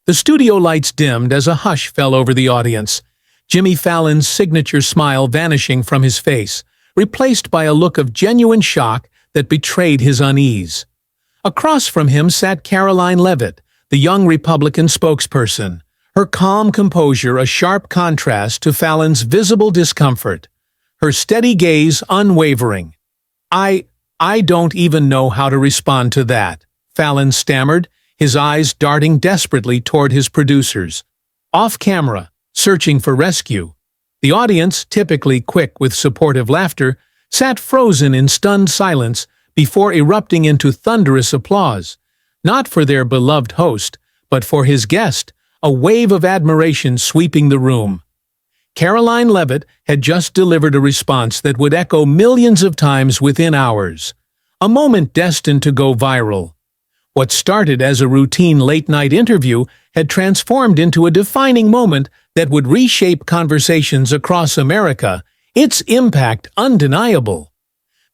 The studio lights dimmed as a hush fell over the audience, Jimmy Fallon's signature smile vanishing from his face, replaced by a look of genuine shock that betrayed his unease. Across from him sat Karoline Leavitt, the young Republican spokesperson, her calm composure a sharp contrast to Fallon's visible discomfort, her steady gaze unwavering. I don't even know how to respond to that," Fallon stammered, his eyes darting desperately toward his producers. Off camera, searching for rescue. The audience, typically quick with supportive laughter, sat frozen in stunned silence before erupting into thunderous applause, not for their beloved host, but for his guest, a wave of admiration sweeping the room. Karoline Leavitt had just delivered a response that would echo millions of times within hours, a moment destined to go viral. What started as a routine late-night interview had transformed into a defining moment that would reshape conversations across America, its impact undeniable.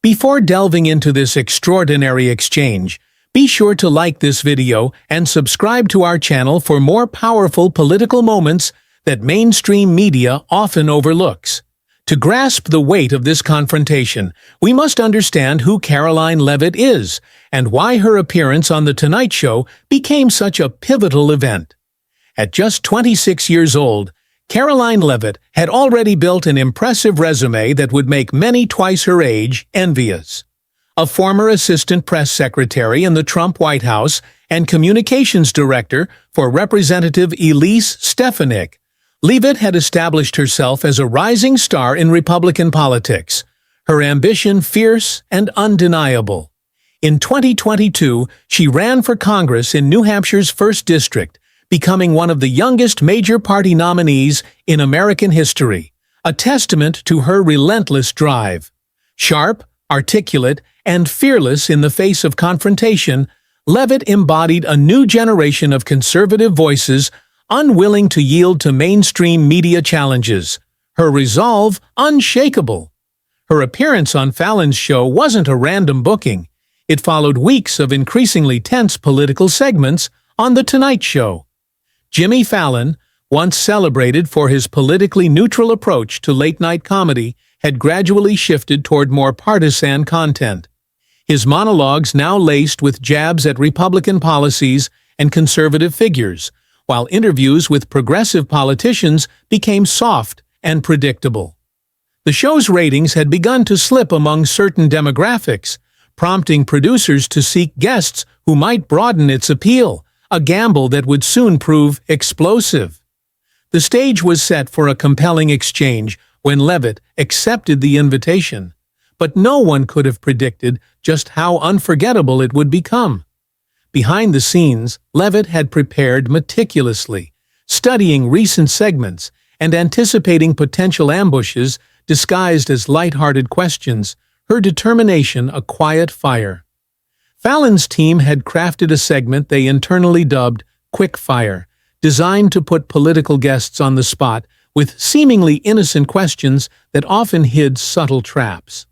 Before delving into this extraordinary exchange, be sure to like this video and subscribe to our channel for more powerful political moments that mainstream media often overlooks. To grasp the weight of this confrontation, we must understand who Karoline Leavitt is and why her appearance on The Tonight Show became such a pivotal event. At just 26 years old, Karoline Leavitt had already built an impressive resume that would make many twice her age envious. A former assistant press secretary in the Trump White House and communications director for Representative Elise Stefanik, Leavitt had established herself as a rising star in Republican politics, her ambition fierce and undeniable. In 2022, she ran for Congress in New Hampshire's 1st District, becoming one of the youngest major party nominees in American history, a testament to her relentless drive. Sharp, articulate, and fearless in the face of confrontation, Leavitt embodied a new generation of conservative voices unwilling to yield to mainstream media challenges, her resolve unshakable. Her appearance on Fallon's show wasn't a random booking. It followed weeks of increasingly tense political segments on The Tonight Show. Jimmy Fallon, once celebrated for his politically neutral approach to late-night comedy, had gradually shifted toward more partisan content. His monologues now laced with jabs at Republican policies and conservative figures, while interviews with progressive politicians became soft and predictable. The show's ratings had begun to slip among certain demographics, prompting producers to seek guests who might broaden its appeal, a gamble that would soon prove explosive. The stage was set for a compelling exchange when Leavitt accepted the invitation, but no one could have predicted just how unforgettable it would become. Behind the scenes, Leavitt had prepared meticulously, studying recent segments and anticipating potential ambushes disguised as light-hearted questions, her determination a quiet fire. Fallon's team had crafted a segment they internally dubbed Quick Fire, designed to put political guests on the spot with seemingly innocent questions that often hid subtle traps.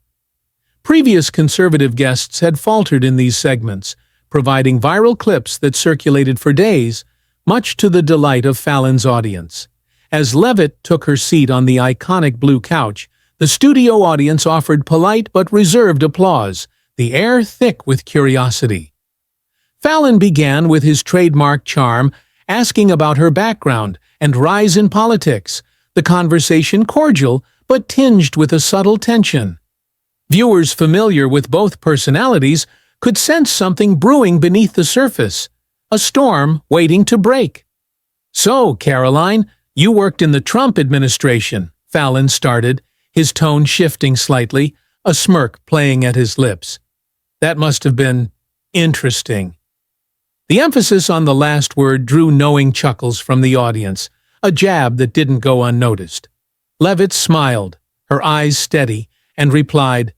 Previous conservative guests had faltered in these segments, providing viral clips that circulated for days, much to the delight of Fallon's audience. As Leavitt took her seat on the iconic blue couch, the studio audience offered polite but reserved applause, the air thick with curiosity. Fallon began with his trademark charm, asking about her background and rise in politics, the conversation cordial but tinged with a subtle tension. Viewers familiar with both personalities could sense something brewing beneath the surface, a storm waiting to break. "So, Karoline, you worked in the Trump administration," Fallon started, his tone shifting slightly, a smirk playing at his lips. "That must have been interesting." The emphasis on the last word drew knowing chuckles from the audience, a jab that didn't go unnoticed. Leavitt smiled, her eyes steady, and replied,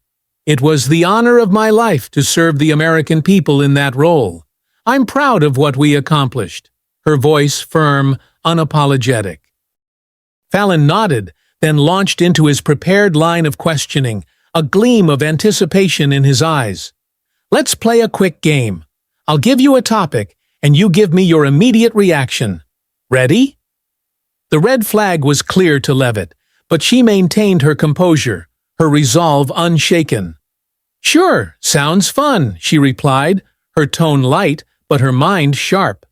"It was the honor of my life to serve the American people in that role. I'm proud of what we accomplished," her voice firm, unapologetic. Fallon nodded, then launched into his prepared line of questioning, a gleam of anticipation in his eyes. "Let's play a quick game. I'll give you a topic, and you give me your immediate reaction. Ready? The red flag was clear to Leavitt, but she maintained her composure, her resolve unshaken. Sure, sounds fun, she replied, her tone light, but her mind sharp.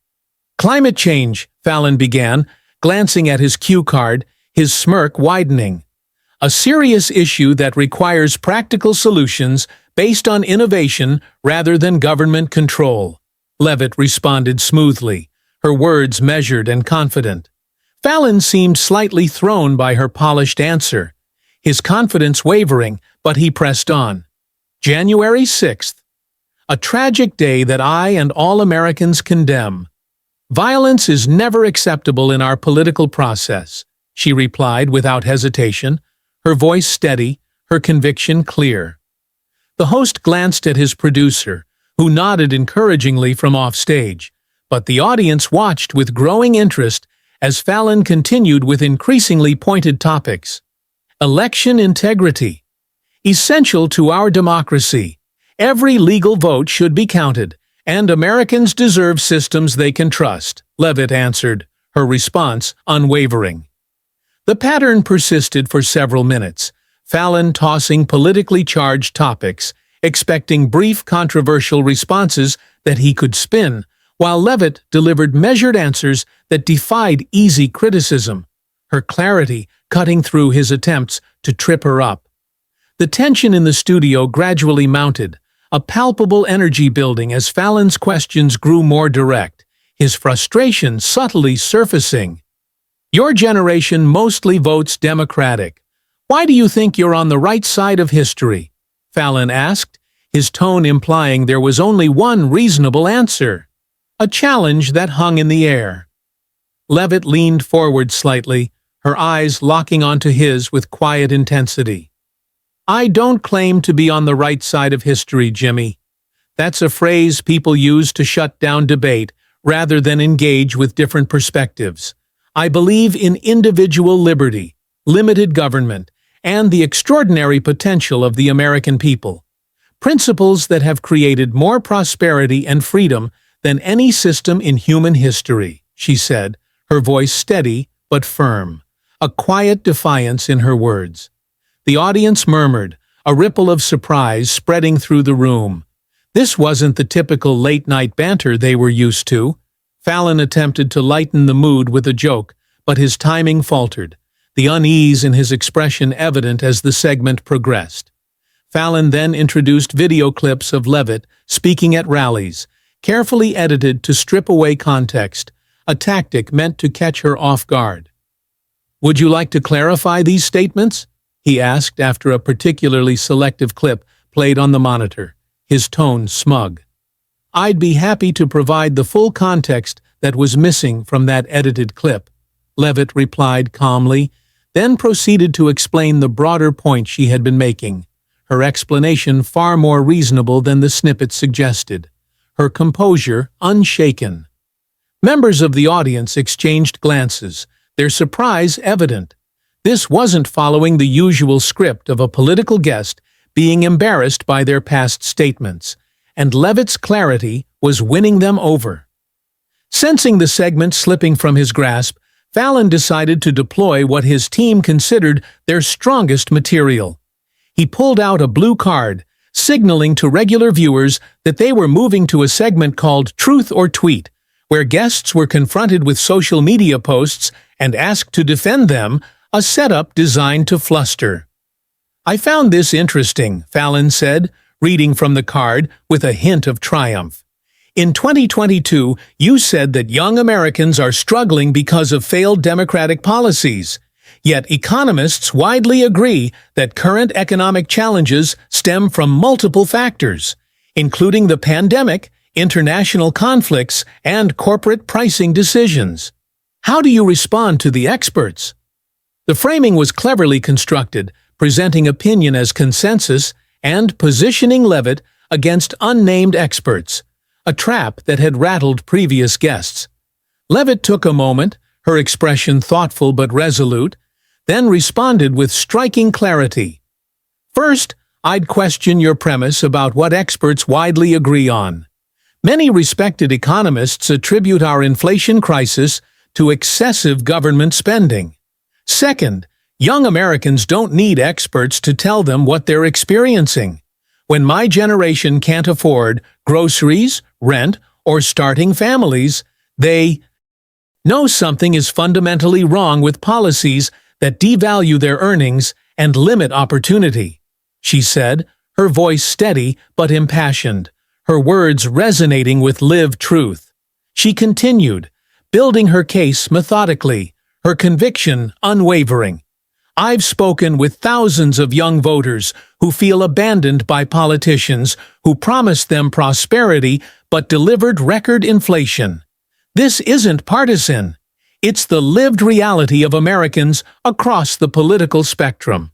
Climate change, Fallon began, glancing at his cue card, his smirk widening. A serious issue that requires practical solutions based on innovation rather than government control. Leavitt responded smoothly, her words measured and confident. Fallon seemed slightly thrown by her polished answer, his confidence wavering, but he pressed on. January 6th. A tragic day that I and all Americans condemn. Violence is never acceptable in our political process, she replied without hesitation, her voice steady, her conviction clear. The host glanced at his producer, who nodded encouragingly from offstage, but the audience watched with growing interest as Fallon continued with increasingly pointed topics. Election integrity. Essential to our democracy. Every legal vote should be counted, and Americans deserve systems they can trust, Leavitt answered, her response unwavering. The pattern persisted for several minutes, Fallon tossing politically charged topics, expecting brief controversial responses that he could spin, while Leavitt delivered measured answers that defied easy criticism, her clarity cutting through his attempts to trip her up. The tension in the studio gradually mounted, a palpable energy building as Fallon's questions grew more direct, his frustration subtly surfacing. Your generation mostly votes Democratic. Why do you think you're on the right side of history? Fallon asked, his tone implying there was only one reasonable answer. A challenge that hung in the air. Leavitt leaned forward slightly, her eyes locking onto his with quiet intensity. I don't claim to be on the right side of history, Jimmy. That's a phrase people use to shut down debate rather than engage with different perspectives. I believe in individual liberty, limited government, and the extraordinary potential of the American people. Principles that have created more prosperity and freedom than any system in human history, she said, her voice steady but firm, a quiet defiance in her words. The audience murmured, a ripple of surprise spreading through the room. This wasn't the typical late-night banter they were used to. Fallon attempted to lighten the mood with a joke, but his timing faltered, the unease in his expression evident as the segment progressed. Fallon then introduced video clips of Leavitt speaking at rallies, carefully edited to strip away context, a tactic meant to catch her off guard. Would you like to clarify these statements? He asked after a particularly selective clip played on the monitor, his tone smug. I'd be happy to provide the full context that was missing from that edited clip, Leavitt replied calmly, then proceeded to explain the broader point she had been making, her explanation far more reasonable than the snippet suggested, her composure unshaken. Members of the audience exchanged glances, their surprise evident. This wasn't following the usual script of a political guest being embarrassed by their past statements, and Leavitt's clarity was winning them over. Sensing the segment slipping from his grasp, Fallon decided to deploy what his team considered their strongest material. He pulled out a blue card, signaling to regular viewers that they were moving to a segment called Truth or Tweet, where guests were confronted with social media posts and asked to defend them, a setup designed to fluster. I found this interesting, Fallon said, reading from the card with a hint of triumph. In 2022, you said that young Americans are struggling because of failed democratic policies. Yet economists widely agree that current economic challenges stem from multiple factors, including the pandemic, international conflicts, and corporate pricing decisions. How do you respond to the experts? The framing was cleverly constructed, presenting opinion as consensus and positioning Leavitt against unnamed experts, a trap that had rattled previous guests. Leavitt took a moment, her expression thoughtful but resolute, then responded with striking clarity. First, I'd question your premise about what experts widely agree on. Many respected economists attribute our inflation crisis to excessive government spending. Second, young Americans don't need experts to tell them what they're experiencing. When my generation can't afford groceries, rent, or starting families, they know something is fundamentally wrong with policies that devalue their earnings and limit opportunity," she said, her voice steady but impassioned, her words resonating with lived truth. She continued, building her case methodically, her conviction unwavering. "I've spoken with thousands of young voters who feel abandoned by politicians who promised them prosperity but delivered record inflation. This isn't partisan. It's the lived reality of Americans across the political spectrum."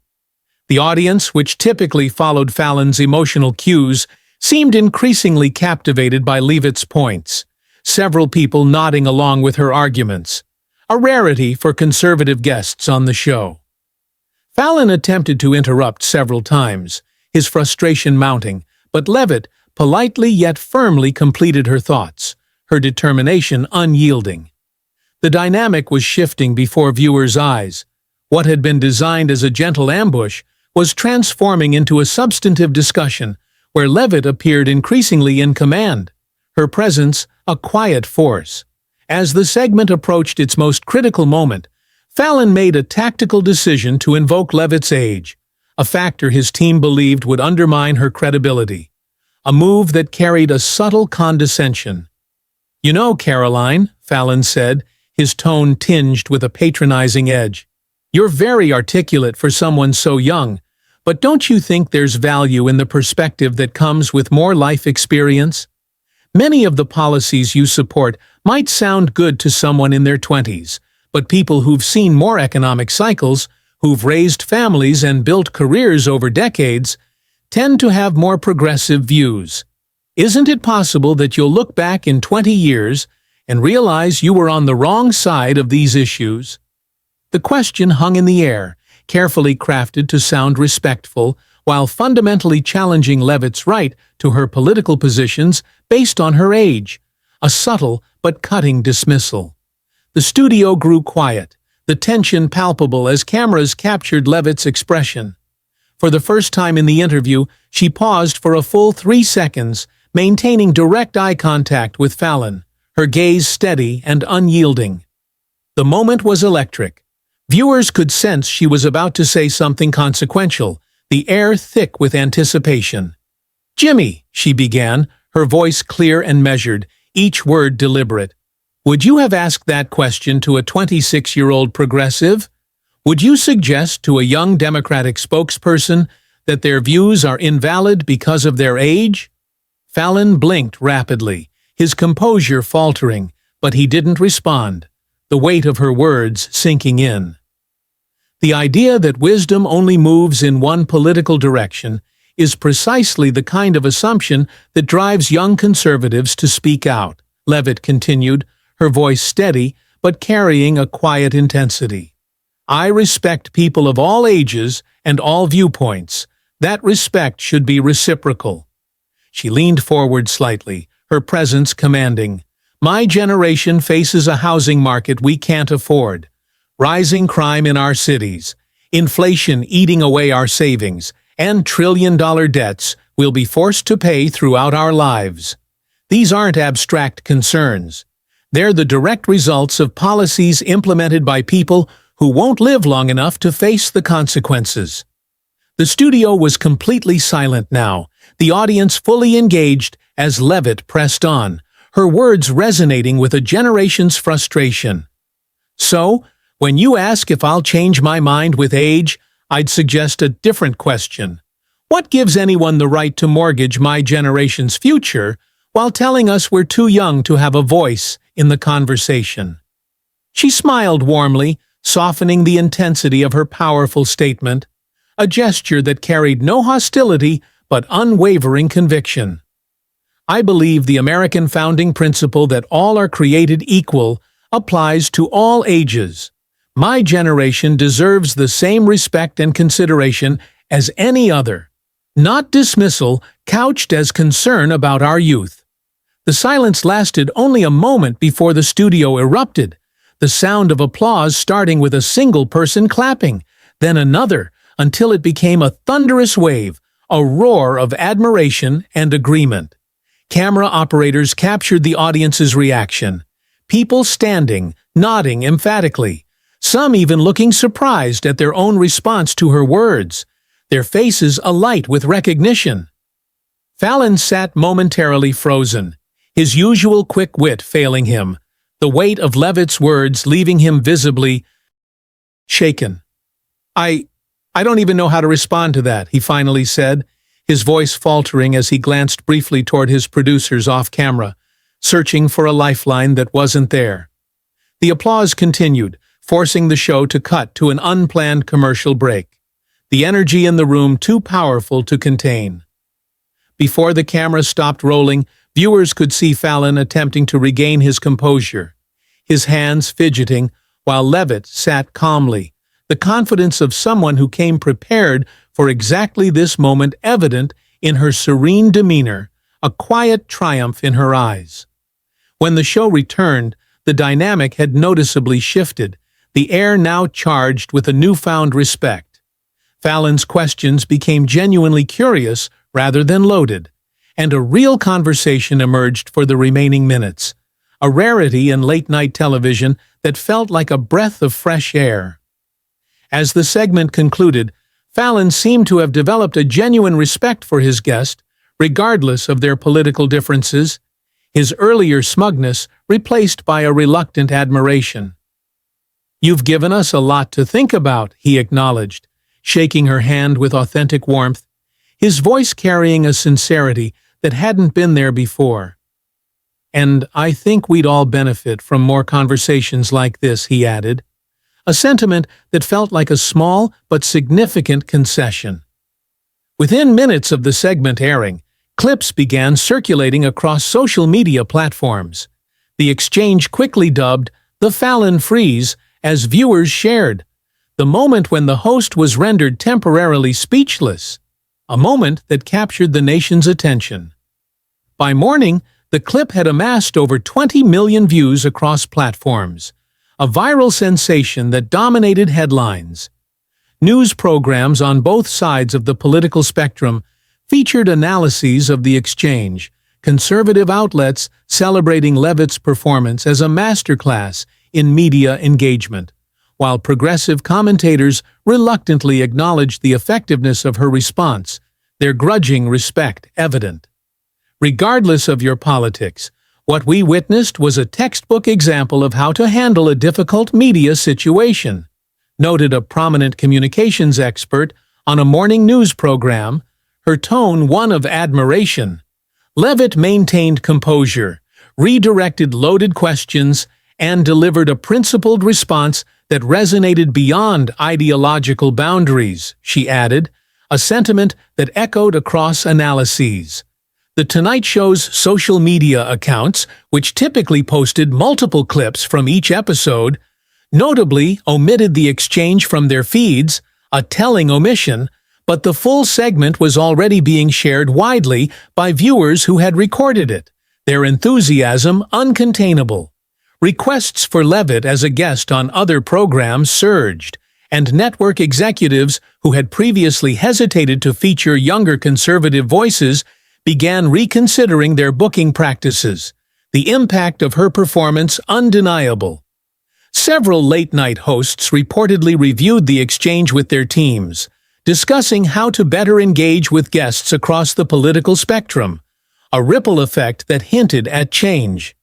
The audience, which typically followed Fallon's emotional cues, seemed increasingly captivated by Leavitt's points, several people nodding along with her arguments, a rarity for conservative guests on the show. Fallon attempted to interrupt several times, his frustration mounting, but Leavitt politely yet firmly completed her thoughts, her determination unyielding. The dynamic was shifting before viewers' eyes. What had been designed as a gentle ambush was transforming into a substantive discussion where Leavitt appeared increasingly in command, her presence a quiet force. As the segment approached its most critical moment, Fallon made a tactical decision to invoke Leavitt's age, a factor his team believed would undermine her credibility, a move that carried a subtle condescension. "You know, Karoline," Fallon said, his tone tinged with a patronizing edge, "you're very articulate for someone so young, but don't you think there's value in the perspective that comes with more life experience? Many of the policies you support might sound good to someone in their 20s, but people who've seen more economic cycles, who've raised families and built careers over decades, tend to have more progressive views. Isn't it possible that you'll look back in 20 years and realize you were on the wrong side of these issues?" The question hung in the air, carefully crafted to sound respectful, while fundamentally challenging Leavitt's right to her political positions based on her age, a subtle but cutting dismissal. The studio grew quiet, the tension palpable as cameras captured Leavitt's expression. For the first time in the interview, she paused for a full 3 seconds, maintaining direct eye contact with Fallon, her gaze steady and unyielding. The moment was electric. Viewers could sense she was about to say something consequential, the air thick with anticipation. "Jimmy," she began, her voice clear and measured, each word deliberate, "would you have asked that question to a 26-year-old progressive? Would you suggest to a young Democratic spokesperson that their views are invalid because of their age?" Fallon blinked rapidly, his composure faltering, but he didn't respond, the weight of her words sinking in. The idea that wisdom only moves in one political direction is precisely the kind of assumption that drives young conservatives to speak out, Leavitt continued, her voice steady but carrying a quiet intensity. "I respect people of all ages and all viewpoints. That respect should be reciprocal." She leaned forward slightly, her presence commanding. "My generation faces a housing market we can't afford, rising crime in our cities, inflation eating away our savings, and trillion-dollar debts we'll be forced to pay throughout our lives. These aren't abstract concerns. They're the direct results of policies implemented by people who won't live long enough to face the consequences." The studio was completely silent now, the audience fully engaged as Leavitt pressed on, her words resonating with a generation's frustration. "So, when you ask if I'll change my mind with age, I'd suggest a different question. What gives anyone the right to mortgage my generation's future while telling us we're too young to have a voice in the conversation?" She smiled warmly, softening the intensity of her powerful statement, a gesture that carried no hostility but unwavering conviction. "I believe the American founding principle that all are created equal applies to all ages. My generation deserves the same respect and consideration as any other, not dismissal couched as concern about our youth." The silence lasted only a moment before the studio erupted, the sound of applause starting with a single person clapping, then another, until it became a thunderous wave, a roar of admiration and agreement. Camera operators captured the audience's reaction. People standing, nodding emphatically, some even looking surprised at their own response to her words, their faces alight with recognition. Fallon sat momentarily frozen, his usual quick wit failing him, the weight of Leavitt's words leaving him visibly shaken. I don't even know how to respond to that, he finally said, his voice faltering as he glanced briefly toward his producers off camera, searching for a lifeline that wasn't there. The applause continued, forcing the show to cut to an unplanned commercial break, the energy in the room too powerful to contain. Before the camera stopped rolling, viewers could see Fallon attempting to regain his composure, his hands fidgeting, while Leavitt sat calmly, the confidence of someone who came prepared for exactly this moment evident in her serene demeanor, a quiet triumph in her eyes. When the show returned, the dynamic had noticeably shifted, the air now charged with a newfound respect. Fallon's questions became genuinely curious rather than loaded, and a real conversation emerged for the remaining minutes, a rarity in late-night television that felt like a breath of fresh air. As the segment concluded, Fallon seemed to have developed a genuine respect for his guest, regardless of their political differences, his earlier smugness replaced by a reluctant admiration. "You've given us a lot to think about," he acknowledged, shaking her hand with authentic warmth, his voice carrying a sincerity that hadn't been there before. "And I think we'd all benefit from more conversations like this," he added, a sentiment that felt like a small but significant concession. Within minutes of the segment airing, clips began circulating across social media platforms. The exchange quickly dubbed the Fallon Freeze as viewers shared, the moment when the host was rendered temporarily speechless, a moment that captured the nation's attention. By morning, the clip had amassed over 20 million views across platforms, a viral sensation that dominated headlines. News programs on both sides of the political spectrum featured analyses of the exchange, conservative outlets celebrating Leavitt's performance as a masterclass in media engagement, while progressive commentators reluctantly acknowledged the effectiveness of her response, their grudging respect evident. Regardless of your politics, what we witnessed was a textbook example of how to handle a difficult media situation, noted a prominent communications expert on a morning news program, her tone one of admiration. Leavitt maintained composure, redirected loaded questions, and delivered a principled response that resonated beyond ideological boundaries, she added, a sentiment that echoed across analyses. The Tonight Show's social media accounts, which typically posted multiple clips from each episode, notably omitted the exchange from their feeds, a telling omission, but the full segment was already being shared widely by viewers who had recorded it, their enthusiasm uncontainable. Requests for Leavitt as a guest on other programs surged, and network executives who had previously hesitated to feature younger conservative voices began reconsidering their booking practices, the impact of her performance undeniable. Several late-night hosts reportedly reviewed the exchange with their teams, discussing how to better engage with guests across the political spectrum, a ripple effect that hinted at change.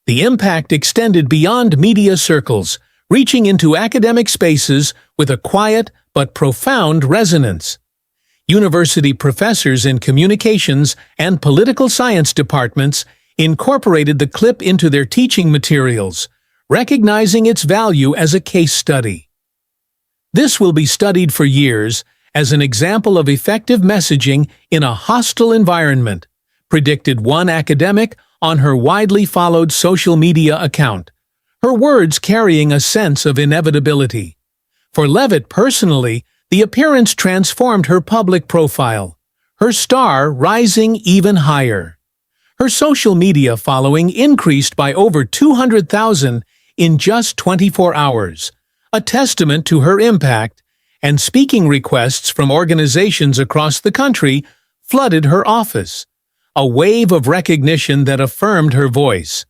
The impact extended beyond media circles, reaching into academic spaces with a quiet but profound resonance. University professors in communications and political science departments incorporated the clip into their teaching materials, recognizing its value as a case study. This will be studied for years as an example of effective messaging in a hostile environment, predicted one academic on her widely followed social media account, her words carrying a sense of inevitability. For Leavitt personally, the appearance transformed her public profile, her star rising even higher. Her social media following increased by over 200,000 in just 24 hours, a testament to her impact, and speaking requests from organizations across the country flooded her office, a wave of recognition that affirmed her voice.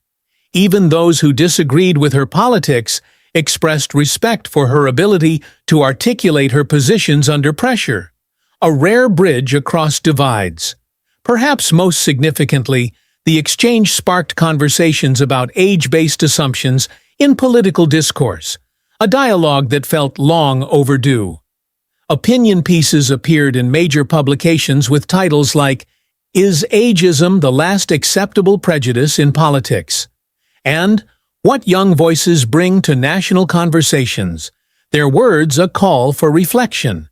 Even those who disagreed with her politics expressed respect for her ability to articulate her positions under pressure, a rare bridge across divides. Perhaps most significantly, the exchange sparked conversations about age-based assumptions in political discourse, a dialogue that felt long overdue. Opinion pieces appeared in major publications with titles like, "Is Ageism the Last Acceptable Prejudice in Politics?" and "What Young Voices Bring to National Conversations," their words a call for reflection.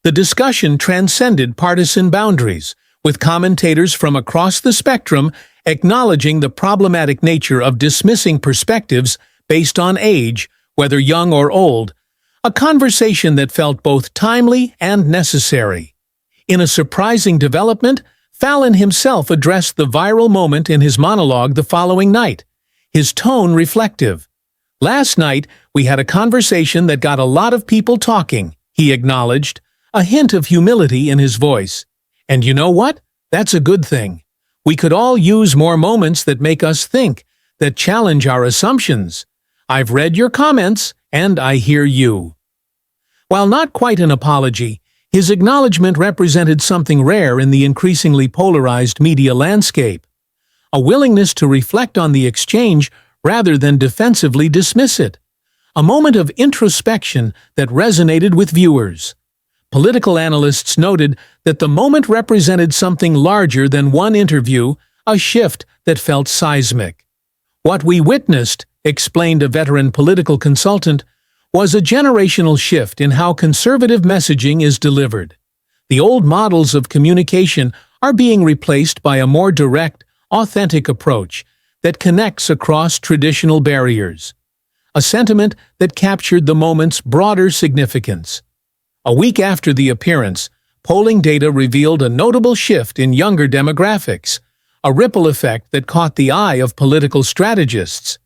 The discussion transcended partisan boundaries, with commentators from across the spectrum acknowledging the problematic nature of dismissing perspectives based on age, whether young or old, a conversation that felt both timely and necessary. In a surprising development, Fallon himself addressed the viral moment in his monologue the following night, his tone reflective. "Last night, we had a conversation that got a lot of people talking," he acknowledged, a hint of humility in his voice. "And you know what? That's a good thing. We could all use more moments that make us think, that challenge our assumptions. I've read your comments, and I hear you." While not quite an apology, his acknowledgement represented something rare in the increasingly polarized media landscape, a willingness to reflect on the exchange rather than defensively dismiss it, a moment of introspection that resonated with viewers. Political analysts noted that the moment represented something larger than one interview, a shift that felt seismic. "What we witnessed," explained a veteran political consultant, "was a generational shift in how conservative messaging is delivered. The old models of communication are being replaced by a more direct, authentic approach that connects across traditional barriers." A sentiment that captured the moment's broader significance. A week after the appearance, polling data revealed a notable shift in younger demographics, a ripple effect that caught the eye of political strategists.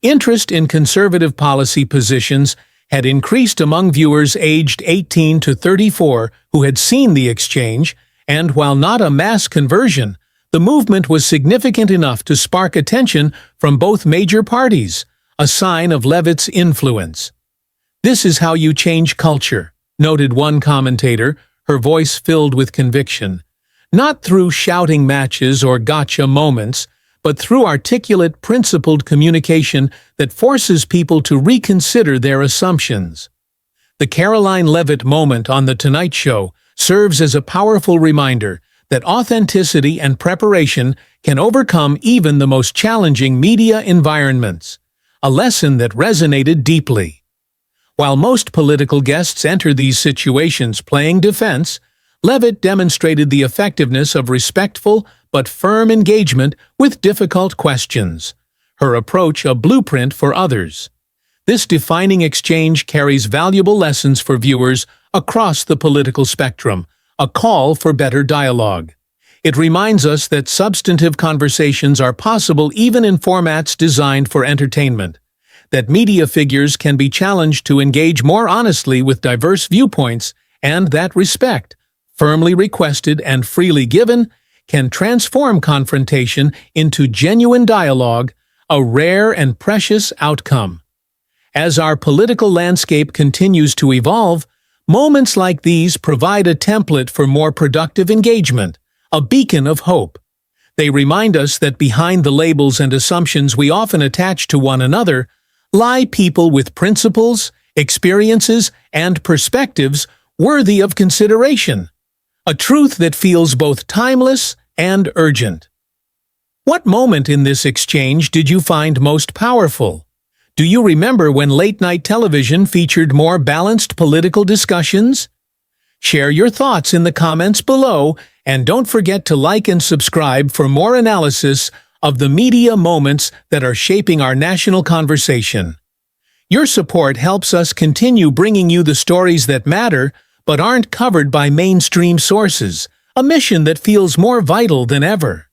Interest in conservative policy positions had increased among viewers aged 18 to 34 who had seen the exchange, and while not a mass conversion, the movement was significant enough to spark attention from both major parties, a sign of Leavitt's influence. "This is how you change culture," noted one commentator, her voice filled with conviction. "Not through shouting matches or gotcha moments, but through articulate, principled communication that forces people to reconsider their assumptions." The Karoline Leavitt moment on The Tonight Show serves as a powerful reminder that authenticity and preparation can overcome even the most challenging media environments, a lesson that resonated deeply. While most political guests enter these situations playing defense, Leavitt demonstrated the effectiveness of respectful but firm engagement with difficult questions, her approach a blueprint for others. This defining exchange carries valuable lessons for viewers across the political spectrum, a call for better dialogue. It reminds us that substantive conversations are possible even in formats designed for entertainment, that media figures can be challenged to engage more honestly with diverse viewpoints, and that respect, firmly requested and freely given, can transform confrontation into genuine dialogue, a rare and precious outcome. As our political landscape continues to evolve, moments like these provide a template for more productive engagement, a beacon of hope. They remind us that behind the labels and assumptions we often attach to one another lie people with principles, experiences, and perspectives worthy of consideration, a truth that feels both timeless and urgent. What moment in this exchange did you find most powerful? Do you remember when late-night television featured more balanced political discussions? Share your thoughts in the comments below, and don't forget to like and subscribe for more analysis of the media moments that are shaping our national conversation. Your support helps us continue bringing you the stories that matter but aren't covered by mainstream sources, a mission that feels more vital than ever.